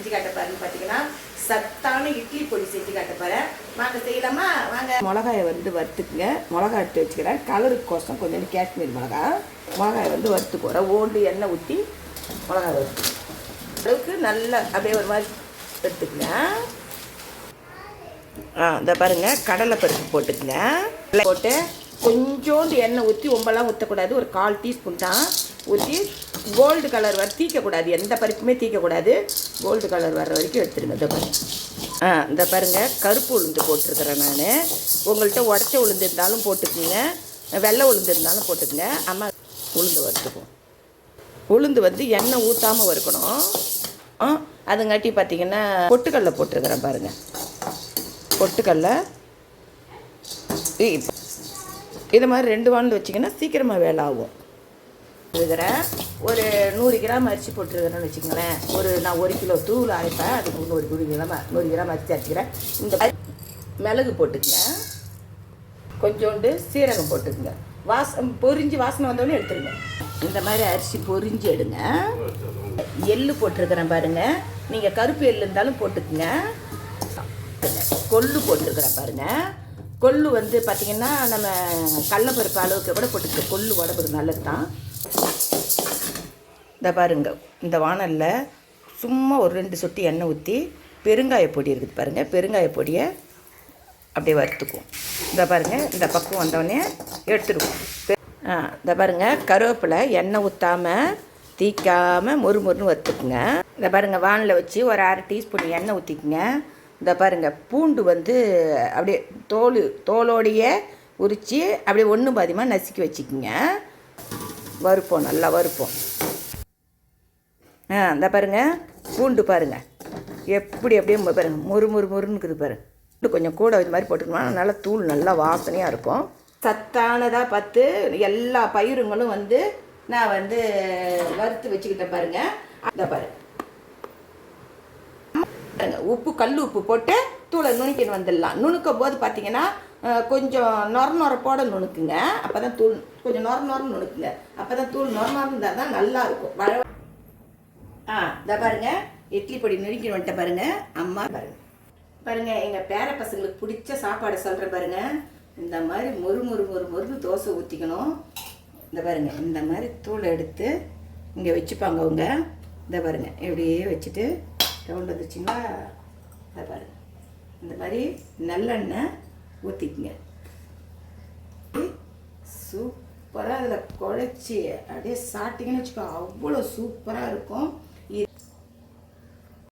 செஞ்சு காட்ட பாருன்னு பார்த்தீங்கன்னா சத்தான இட்லி பொடி செஞ்சு காட்ட போகிறேன். வாங்க செய்யலாமா? வாங்க. மிளகாயை வந்து வறுத்துக்குங்க. மிளகா எடுத்து வச்சுக்கிறேன். கலருக்கோசம் கொஞ்சம் காஷ்மீர் மிளகாயை வந்து வறுத்துக்குறேன். ஓண்டு எண்ணெய் ஊற்றி மிளகாய் வறுத்து அளவுக்கு நல்லா அப்படியே ஒரு மாதிரி எடுத்துக்குங்க. இந்த பாருங்கள், கடலைப்பருப்பு போட்டுக்குங்க. போட்டு கொஞ்சோண்டு எண்ணெய் ஊற்றி ரொம்பலாம் ஊற்றக்கூடாது. ஒரு 1/4 டீஸ்பூன் தான் ஊற்றி கோல்டு கலர் வர தீக்கக்கூடாது. எந்த பருப்புமே தீக்கக்கூடாது. கோல்டு கலர் வர்ற வரைக்கும் எடுத்துருங்க. இதை பாருங்கள். இந்த பாருங்கள், கருப்பு உளுந்து போட்டிருக்கிறேன் நான். உங்கள்கிட்ட உடச்ச உளுந்து இருந்தாலும் போட்டுக்குங்க, வெள்ளை உளுந்து இருந்தாலும் போட்டுக்குங்க. அம்மா உளுந்து வறுத்துக்கும். உளுந்து வந்து எண்ணெய் ஊற்றாமல் வறுக்கணும். அதுங்காட்டி பார்த்தீங்கன்னா பொட்டுக்கடலை போட்டிருக்கிறேன் பாருங்கள். பொட்டுக்கடலை இது மாதிரி 2 வாண்டு வச்சிங்கன்னா சீக்கிரமாக வேலை ஆகும். இருக்கிறேன் ஒரு 100 கிராம் அரிசி போட்டுருக்கிறேன்னு வச்சுக்கோங்களேன். நான் 1 கிலோ தூள் அரைப்பேன். அதுக்கு 100 கிராம் அரிசி அரைச்சிக்கிறேன். இந்த மிளகு போட்டுக்குங்க. கொஞ்சோண்டு சீரகம் போட்டுக்குங்க. பொரிஞ்சு வாசனை வந்தோடனே எடுத்துருங்க. இந்த மாதிரி அரிசி பொரிஞ்சு எடுங்க. எள்ளு போட்டிருக்கிறேன் பாருங்கள். நீங்கள் கருப்பு எள்ளு இருந்தாலும் போட்டுக்குங்க. கொள்ளு போட்டிருக்கிறேன் பாருங்கள். கொள்ளு வந்து பார்த்திங்கன்னா நம்ம கடலைப்பருப்பு அளவுக்கு கூட போட்டுக்க. கொள்ளு உடம்புக்கு நல்லது தான். இந்த பாருங்க, இந்த வானலில் சும்மா ஒரு 2 சொட்டு எண்ணெய் ஊற்றி பெருங்காய பொடி இருக்குது பாருங்கள். பெருங்காய பொடியை அப்படியே வறுத்துக்குவோம். இந்த பாருங்கள், இந்த பக்கம் வந்தோடனே எடுத்துடுவோம். இந்த பாருங்கள், கருவேப்பிலை எண்ணெய் ஊற்றாமல் தீக்காமல் மொறுன்னு வறுத்துக்குங்க. இந்த பாருங்கள், வானலில் வச்சு ஒரு 1/2 டீஸ்பூன் எண்ணெய் ஊற்றிக்குங்க. இந்த பாருங்கள், பூண்டு வந்து அப்படியே தோலோடையே உரித்து அப்படியே ஒன்று பாதியமாக நசுக்கி வச்சுக்குங்க. வறுப்போம், நல்லா வறுப்போம். இந்த பாருங்கள், பூண்டு பாருங்கள் எப்படி அப்படியே பாருங்கள் மொறுன்னு இருக்குது பாருங்கள். பூண்டு கொஞ்சம் கூட இது மாதிரி போட்டுக்கணும்னா நல்லா தூள் நல்லா வாசனையாக இருக்கும். சத்தானதாக பார்த்து எல்லா பயிருங்களும் வந்து நான் வந்து வறுத்து வச்சுக்கிட்டேன் பாருங்கள். இந்த பாருங்கள், உப்பு கல் உப்பு போட்டு தூளை நுணுக்கின்னு வந்துடலாம். நுணுக்கும் போது பார்த்தீங்கன்னா கொஞ்சம் நொரப்போட நுணுக்குங்க. அப்போ தான் தூள் கொஞ்சம் நொரன்னு நுணுக்குங்க. அப்போ தான் தூள் நொரமாக இருந்தால் தான் நல்லாயிருக்கும். இதை பாருங்கள், இட்லி பொடி நுணுக்கின்னு வந்துட்டேன் பாருங்கள். அம்மா பாருங்கள், எங்கள் பேர பசங்களுக்கு பிடிச்ச சாப்பாடு சொல்கிறேன் பாருங்கள். இந்த மாதிரி மொறுன்னு தோசை ஊற்றிக்கணும். இந்த பாருங்கள், இந்த மாதிரி தூளை எடுத்து இங்கே வச்சுப்பாங்க அவங்க. இதை பாருங்கள், இப்படியே வச்சுட்டு ரவுண்ட் வந்துச்சுங்களா. அதை பாருங்கள், இந்த மாதிரி நல்லெண்ணெய் ஊற்றிக்குங்க. சூப்பராக அதில் குழச்சி அப்படியே சாப்பிட்டிங்கன்னு வச்சுக்கோ, அவ்வளோ சூப்பராக இருக்கும்.